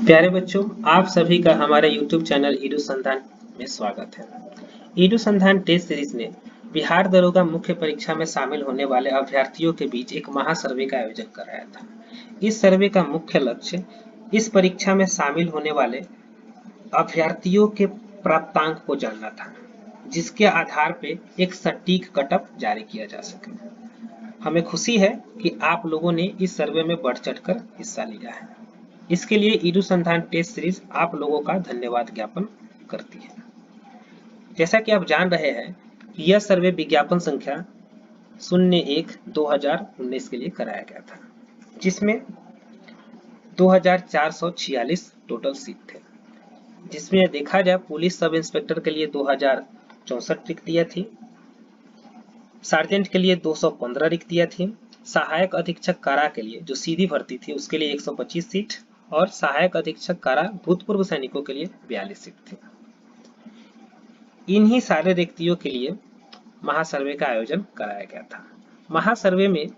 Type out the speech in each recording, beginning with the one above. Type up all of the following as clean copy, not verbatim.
प्यारे बच्चों, आप सभी का हमारे YouTube चैनल ईडू संधान में स्वागत है। ईडू संधान टेस्ट सीरीज ने बिहार दरोगा मुख्य परीक्षा में शामिल होने वाले अभ्यर्थियों के बीच एक महासर्वे का आयोजन कराया था। इस सर्वे का मुख्य लक्ष्य इस परीक्षा में शामिल होने वाले अभ्यर्थियों के प्राप्तांक को जानना था, जिसके आधार पर एक सटीक कटअप जारी किया जा सके। हमें खुशी है कि आप लोगों ने इस सर्वे में बढ़ चढ़कर हिस्सा लिया है। इसके लिए ईडू संधान टेस्ट सीरीज आप लोगों का धन्यवाद ज्ञापन करती है। जैसा कि आप जान रहे हैं कि यह सर्वे विज्ञापन संख्या 01/2019 के लिए कराया गया था, जिसमें 2446 टोटल सीट थे, जिसमें देखा जाए पुलिस सब इंस्पेक्टर के लिए 2064 रिक्तियां थी, सार्जेंट के लिए 215 रिक्तियां थी, सहायक अधीक्षक कारा के लिए जो सीधी भर्ती थी उसके लिए 125 सीट और सहायक अधीक्षक कारा भूतपूर्व सैनिकों के लिए 42 सीट थी। इन्हीं सारे रिक्तियों के लिए महासर्वे का आयोजन कराया गया था। महासर्वे में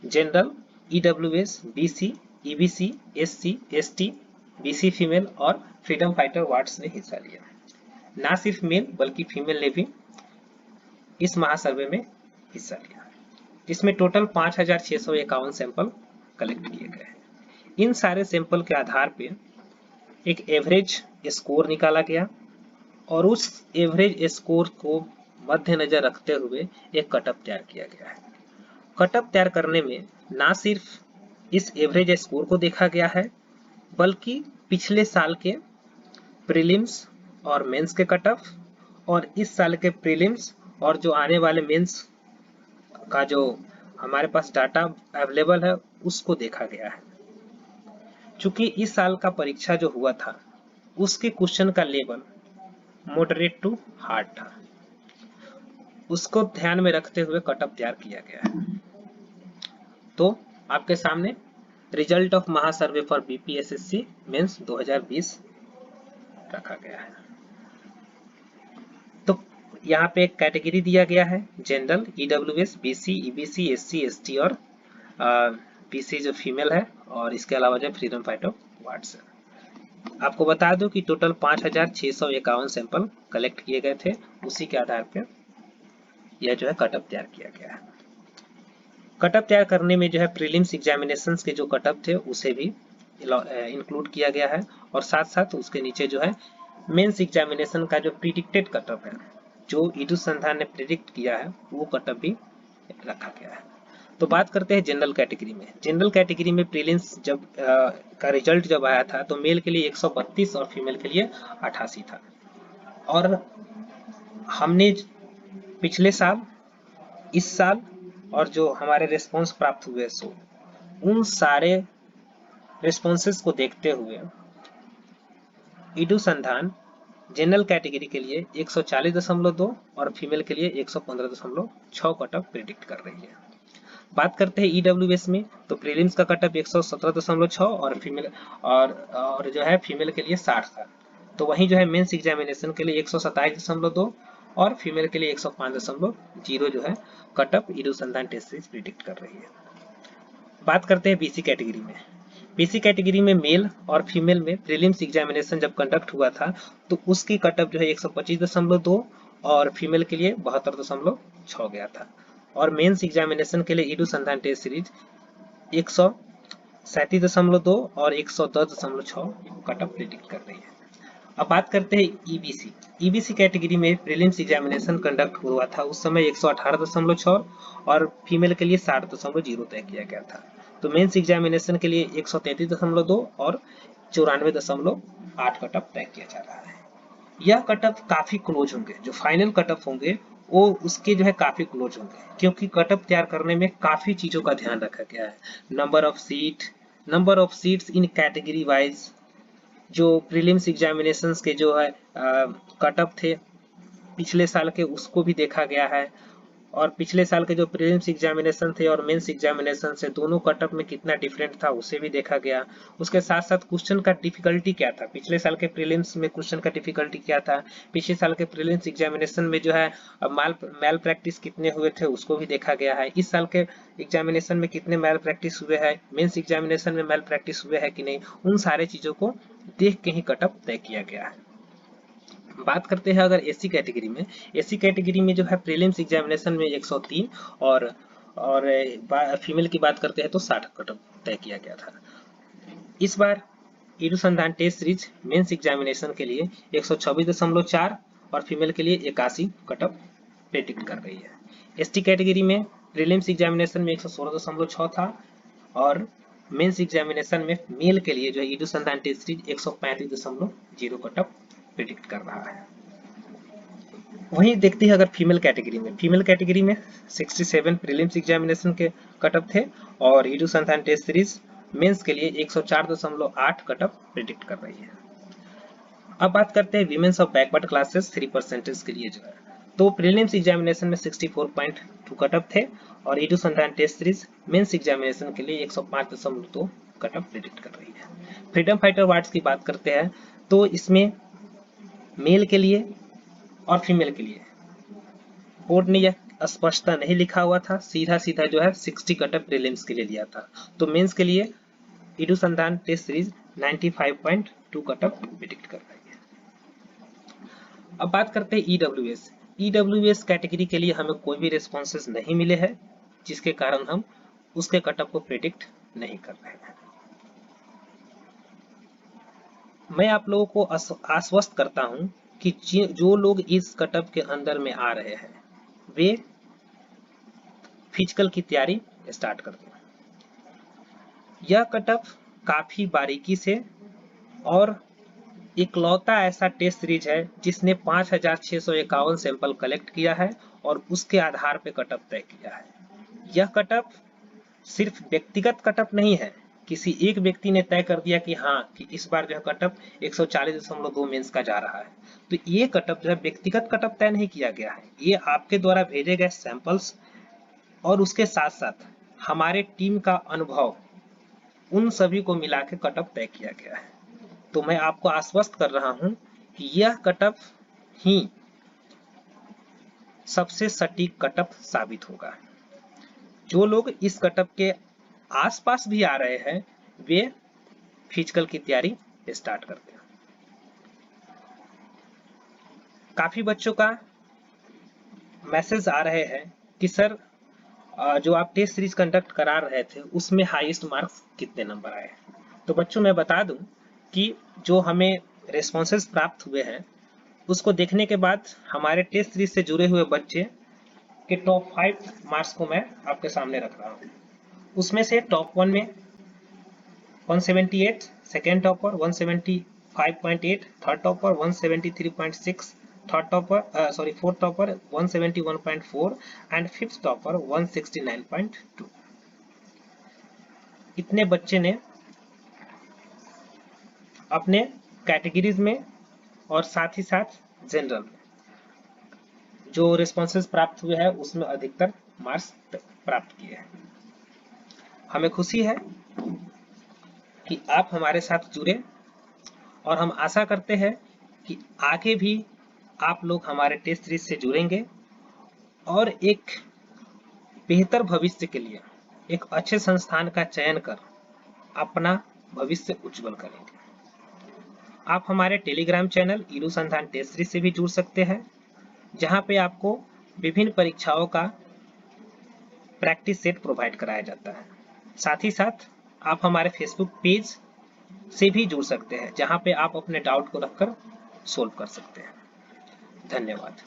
general, EWS, BC, EBC, SC, ST, BC female और फ्रीडम फाइटर वार्ड्स ने हिस्सा लिया। ना सिर्फ मेल बल्कि फीमेल ने भी इस महासर्वे में हिस्सा लिया, जिसमें टोटल 5651 सैंपल कलेक्ट किए गए। इन सारे सैंपल के आधार पर एक एवरेज स्कोर निकाला गया और उस एवरेज स्कोर को मद्देनजर रखते हुए एक कटअप तैयार किया गया है। कटअप तैयार करने में ना सिर्फ इस एवरेज स्कोर को देखा गया है, बल्कि पिछले साल के प्रीलिम्स और मेंस के कटअप और इस साल के प्रीलिम्स और जो आने वाले मेंस का जो हमारे पास डाटा अवेलेबल है उसको देखा गया है। चूंकि इस साल का परीक्षा जो हुआ था उसके क्वेश्चन का लेवल मॉडरेट टू हार्ड था, उसको ध्यान में रखते हुए कटअप तैयार किया गया है। तो आपके सामने रिजल्ट ऑफ महासर्वे फॉर बीपीएसएससी मेंस 2020 रखा गया है। तो यहाँ पे एक कैटेगरी दिया गया है, general, EWS, BC, EBC, SC, ST और बीसी जो फीमेल है और इसके अलावा जो फ्रीडम फाइटर वार्ड्स है। आपको बता दूं कि टोटल 5651 सैंपल कलेक्ट किए गए थे, उसी के आधार पर यह जो है कटअप तैयार किया गया है। कटअप तैयार करने में जो है प्रीलिम्स एग्जामिनेशंस के जो कटअप थे उसे भी इंक्लूड किया गया है और साथ साथ उसके नीचे जो है मेंस एग्जामिनेशन का जो प्रिडिक्टेड कटअप है, जो ईडू संधान ने प्रिडिक्ट किया है, वो कटअप भी रखा गया है। तो बात करते हैं जनरल कैटेगरी में। जनरल कैटेगरी में प्रीलिम्स जब का रिजल्ट जब आया था तो मेल के लिए 132 और फीमेल के लिए 88 था। और हमने पिछले साल, इस साल और जो हमारे रिस्पॉन्स प्राप्त हुए सो उन सारे रिस्पॉन्सेस को देखते हुए ईडू संधान जनरल कैटेगरी के लिए 140.2 और फीमेल के लिए 115.6 कटअप प्रिडिक्ट कर रही है। बात करते हैं ईडब्ल्यूएस में, तो प्रीलिम्स का कटअप 117.6 और फीमेल और जो है फीमेल के लिए 60 था। तो वहीं जो है मेंस एग्जामिनेशन के लिए 127.2 और फीमेल के लिए 105.0 जो है कटअप ईडू संधान टेस्ट सीरीज प्रिडिक्ट कर रही है। बात करते हैं बीसी कैटेगरी में। बीसी कैटेगरी में मेल और फीमेल में प्रीलिम्स एग्जामिनेशन जब कंडक्ट हुआ था तो उसकी कटअप जो है 125.2 और फीमेल के लिए 72.6 गया था। और मेंस एग्जामिनेशन के लिए ईडू संधान टेस्ट सीरीज 137.2 और 110.6 कटअप प्रिडिक्ट कर रही है। अब बात करते हैं ईबीसी। ईबीसी कैटेगरी में प्रीलिम्स एग्जामिनेशन कंडक्ट हुआ था, उस समय 118.6 और फीमेल के लिए 60.0 तय किया गया था। तो मेंस एग्जामिनेशन के लिए 133.2 और 94.8 कटअप तय किया जा रहा है। यह कटअप काफी क्लोज होंगे, जो फाइनल कटअप होंगे वो उसके जो है काफी क्लोज होंगे, क्योंकि कटअप तैयार करने में काफी चीजों का ध्यान रखा गया है। Number of seats in category wise, जो प्रीलिम्स एग्जामिनेशंस के जो है कटअप थे पिछले साल के, उसको भी देखा गया है। और पिछले साल के जो प्रीलिम्स एग्जामिनेशन थे और मेंस एग्जामिनेशन से दोनों कट ऑफ में कितना डिफरेंट था उसे भी देखा गया। उसके साथ साथ क्वेश्चन का डिफिकल्टी क्या था, पिछले साल के प्रीलिम्स में क्वेश्चन का डिफिकल्टी क्या था, पिछले साल के प्रीलिम्स एग्जामिनेशन में जो है मैल प्रैक्टिस कितने हुए थे उसको भी देखा गया है। इस साल के एग्जामिनेशन में कितने मैल प्रैक्टिस हुए हैं, मेंस एग्जामिनेशन में मैल प्रैक्टिस हुए हैं कि नहीं, उन सारे चीजों को देख के ही कट ऑफ तय किया गया है। बात करते हैं अगर एससी कैटेगरी में, एससी कैटेगरी में जो है प्रीलिम्स एग्जामिनेशन में 103 और फीमेल की बात करते हैं तो 60 कट ऑफ तय किया गया था। इस बार ईडूसंधान टेस्ट सीरीज मेंस एग्जामिनेशन के लिए 126.4 और फीमेल के लिए 81 कट ऑफ प्रेडिक्ट कर रही है। एसटी कैटेगरी में प्रीलिम्स एग्जामिनेशन में 116.6 था और मेंस एग्जामिनेशन में मेल के लिए जो है Edusandhan test series 135.0 cut off predict कर रहा है। वहीं देखते हैं अगर फीमेल कैटेगरी में, फीमेल कैटेगरी में 67 प्रीलिम्स एग्जामिनेशन के कट ऑफ थे और ईडूसंधान टेस्ट सीरीज मेंस के लिए 104.8 कट ऑफ प्रेडिक्ट कर रही है। अब बात करते हैं विमेंस ऑफ बैकवर्ड क्लासेस 3% के लिए जो है, तो प्रीलिम्स एग्जामिनेशन में 64.2 कट ऑफ थे और ईडूसंधान टेस्ट सीरीज मेंस एग्जामिनेशन के लिए 105.2 कट ऑफ प्रेडिक्ट कर रही है। फ्रीडम फाइटर अवार्ड्स की बात करते हैं तो इसमें मेल के लिए और फीमेल के लिए बोर्ड ने यह स्पष्टता नहीं लिखा हुआ था, सीधा सीधा जो है 60 कट ऑफ प्रीलिम्स के लिए दिया था। तो मेंस के लिए Edusandhan test series 95.2 cut off predict कर रही है। अब बात करते हैं ईडब्ल्यूएस। ईडब्ल्यूएस कैटेगरी के लिए हमें कोई भी रेस्पॉन्सेस नहीं मिले हैं, जिसके कारण हम उसके कट ऑफ को प्रेडिक्ट नहीं कर रहे हैं। मैं आप लोगों को आश्वस्त करता हूं कि जो लोग इस कट ऑफ के अंदर में आ रहे हैं वे फिजिकल की तैयारी स्टार्ट कर दें। यह कट ऑफ काफी बारीकी से और इकलौता ऐसा टेस्ट सीरीज है जिसने 5651 सैंपल कलेक्ट किया है और उसके आधार पर कट ऑफ तय किया है। यह कट ऑफ सिर्फ व्यक्तिगत कट ऑफ नहीं है, किसी एक व्यक्ति ने तय कर दिया कि हाँ कि इस बार जो है कट ऑफ 140.2 मेंस का जा रहा है, तो ये कट ऑफ जो है व्यक्तिगत कट ऑफ तय नहीं किया गया है, ये आपके द्वारा भेजे गए सैंपल्स और उसके साथ साथ हमारे टीम का अनुभव उन सभी को मिला के कट ऑफ तय किया गया है। तो मैं आपको आश्वस्त कर रहा हूं कि यह कट ऑफ ही सबसे सटीक कट ऑफ साबित होगा। जो लोग इस कट ऑफ के आसपास भी आ रहे हैं वे फिजिकल की तैयारी स्टार्ट करते हैं। काफी बच्चों का मैसेज आ रहे हैं कि सर जो आप टेस्ट सीरीज कंडक्ट करा रहे थे उसमें हाईएस्ट मार्क्स कितने नंबर आए। तो बच्चों मैं बता दूं कि जो हमें रेस्पॉन्सेस प्राप्त हुए हैं उसको देखने के बाद हमारे टेस्ट सीरीज से जुड़े हुए बच्चे के टॉप 5 मार्क्स को मैं आपके सामने रख रहा हूँ। उसमें से टॉप 1 में 178, second topper 175.8, third topper 173.6, third topper fourth topper 171.4 and fifth topper 169.2। इतने बच्चे ने अपने कैटेगरीज में और साथ ही साथ जनरल में जो रिस्पॉन्सेज प्राप्त हुए हैं उसमें अधिकतर मार्क्स प्राप्त किए हैं। हमें खुशी है कि आप हमारे साथ जुड़े और हम आशा करते हैं कि आगे भी आप लोग हमारे टेस्ट सीरीज से जुड़ेंगे और एक बेहतर भविष्य के लिए एक अच्छे संस्थान का चयन कर अपना भविष्य उज्जवल करेंगे। आप हमारे टेलीग्राम चैनल ईडूसंधान टेस्ट सीरीज से भी जुड़ सकते हैं, जहां पे आपको विभिन्न परीक्षाओं का प्रैक्टिस सेट प्रोवाइड कराया जाता है। साथ ही साथ आप हमारे फेसबुक पेज से भी जुड़ सकते हैं, जहां पे आप अपने डाउट को रखकर सोल्व कर सकते हैं। धन्यवाद।